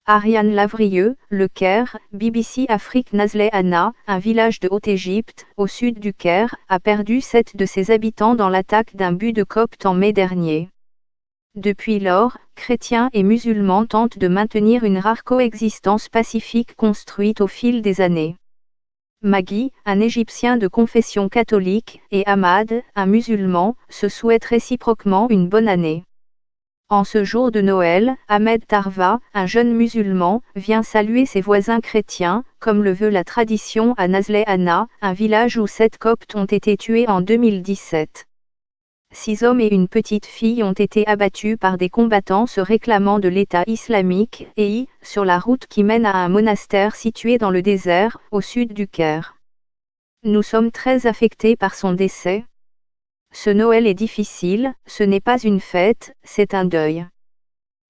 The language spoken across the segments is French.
Ariane Lavrieux, Le Caire, BBC Afrique. Nazleh Anna, un village de Haute-Égypte, au sud du Caire, a perdu 7 de ses habitants dans l'attaque d'un bus de Coptes en mai dernier. Depuis lors, chrétiens et musulmans tentent de maintenir une rare coexistence pacifique construite au fil des années. Magui, un Égyptien de confession catholique, et Ahmad, un musulman, se souhaitent réciproquement une bonne année. En ce jour de Noël, Ahmed Tarva, un jeune musulman, vient saluer ses voisins chrétiens, comme le veut la tradition à Nazleh Anna, un village où 7 Coptes ont été tués en 2017. 6 hommes et une petite fille ont été abattus par des combattants se réclamant de l'État islamique, sur la route qui mène à un monastère situé dans le désert, au sud du Caire. Nous sommes très affectés par son décès. Ce Noël est difficile, ce n'est pas une fête, c'est un deuil.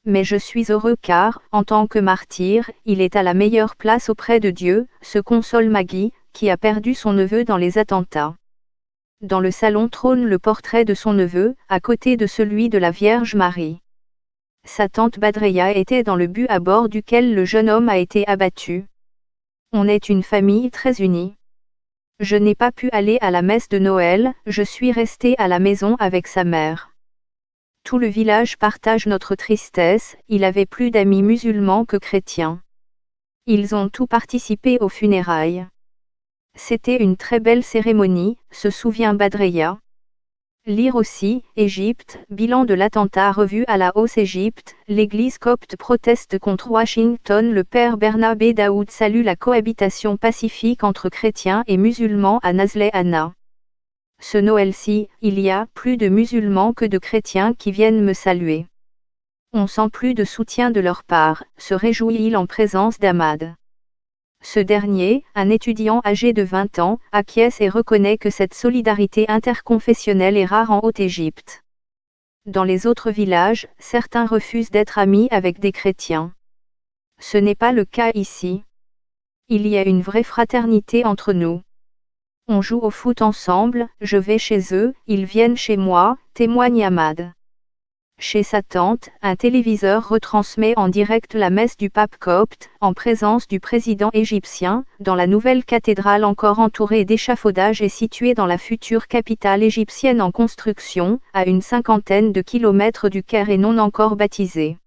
Mais je suis heureux car, en tant que martyr, il est à la meilleure place auprès de Dieu, se console Magui, qui a perdu son neveu dans les attentats. Dans le salon trône le portrait de son neveu, à côté de celui de la Vierge Marie. Sa tante Badreya était dans le bus à bord duquel le jeune homme a été abattu. On est une famille très unie. Je n'ai pas pu aller à la messe de Noël, je suis resté à la maison avec sa mère. Tout le village partage notre tristesse, il avait plus d'amis musulmans que chrétiens. Ils ont tous participé aux funérailles. C'était une très belle cérémonie, se souvient Badreya. Lire aussi, Égypte, bilan de l'attentat revu à la Haute-Égypte, l'église copte proteste contre Washington. Le père Bernabé Daoud salue la cohabitation pacifique entre chrétiens et musulmans à Nazleh Anna. Ce Noël-ci, il y a plus de musulmans que de chrétiens qui viennent me saluer. On sent plus de soutien de leur part, se réjouit-il en présence d'Ahmad. Ce dernier, un étudiant âgé de 20 ans, acquiesce et reconnaît que cette solidarité interconfessionnelle est rare en Haute-Égypte. Dans les autres villages, certains refusent d'être amis avec des chrétiens. Ce n'est pas le cas ici. Il y a une vraie fraternité entre nous. On joue au foot ensemble, je vais chez eux, ils viennent chez moi, témoigne Ahmad. Chez sa tante, un téléviseur retransmet en direct la messe du pape copte, en présence du président égyptien, dans la nouvelle cathédrale encore entourée d'échafaudages et située dans la future capitale égyptienne en construction, à une 50aine de kilomètres du Caire et non encore baptisée.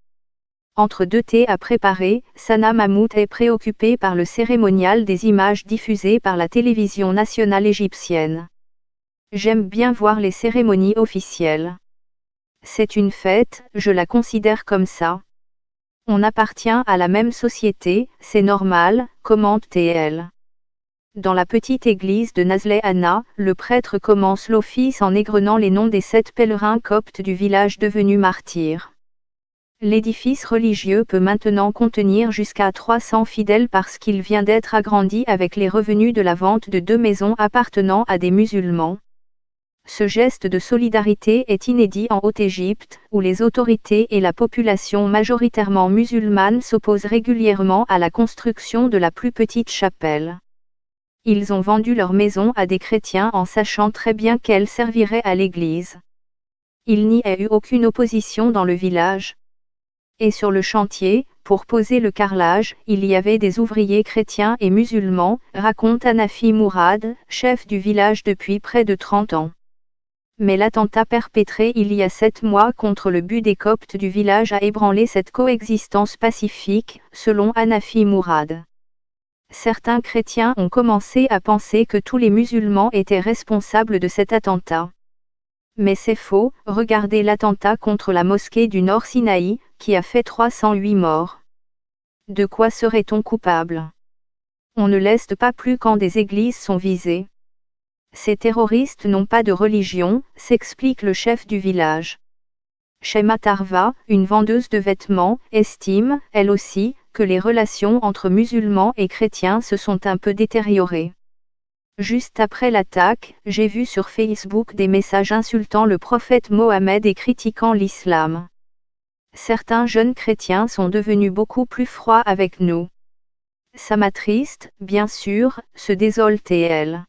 Entre deux thés à préparer, Sana Mahmoud est préoccupée par le cérémonial des images diffusées par la télévision nationale égyptienne. J'aime bien voir les cérémonies officielles. C'est une fête, je la considère comme ça. On appartient à la même société, c'est normal, commente-t-elle. Dans la petite église de Nazleh Anna, le prêtre commence l'office en égrenant les noms des 7 pèlerins coptes du village devenus martyrs. L'édifice religieux peut maintenant contenir jusqu'à 300 fidèles parce qu'il vient d'être agrandi avec les revenus de la vente de 2 maisons appartenant à des musulmans. Ce geste de solidarité est inédit en Haute-Égypte, où les autorités et la population majoritairement musulmane s'opposent régulièrement à la construction de la plus petite chapelle. Ils ont vendu leur maison à des chrétiens en sachant très bien qu'elle servirait à l'église. Il n'y a eu aucune opposition dans le village. Et sur le chantier, pour poser le carrelage, il y avait des ouvriers chrétiens et musulmans, raconte Hanafi Mourad, chef du village depuis près de 30 ans. Mais l'attentat perpétré il y a 7 mois contre le but des Coptes du village a ébranlé cette coexistence pacifique, selon Hanafi Mourad. Certains chrétiens ont commencé à penser que tous les musulmans étaient responsables de cet attentat. Mais c'est faux, regardez l'attentat contre la mosquée du Nord Sinaï, qui a fait 308 morts. De quoi serait-on coupable? On ne laisse pas plus quand des églises sont visées. Ces terroristes n'ont pas de religion, s'explique le chef du village. Shema Tarva, une vendeuse de vêtements, estime, elle aussi, que les relations entre musulmans et chrétiens se sont un peu détériorées. Juste après l'attaque, j'ai vu sur Facebook des messages insultant le prophète Mohammed et critiquant l'islam. Certains jeunes chrétiens sont devenus beaucoup plus froids avec nous. Ça m'attriste, bien sûr, se désole-t-elle.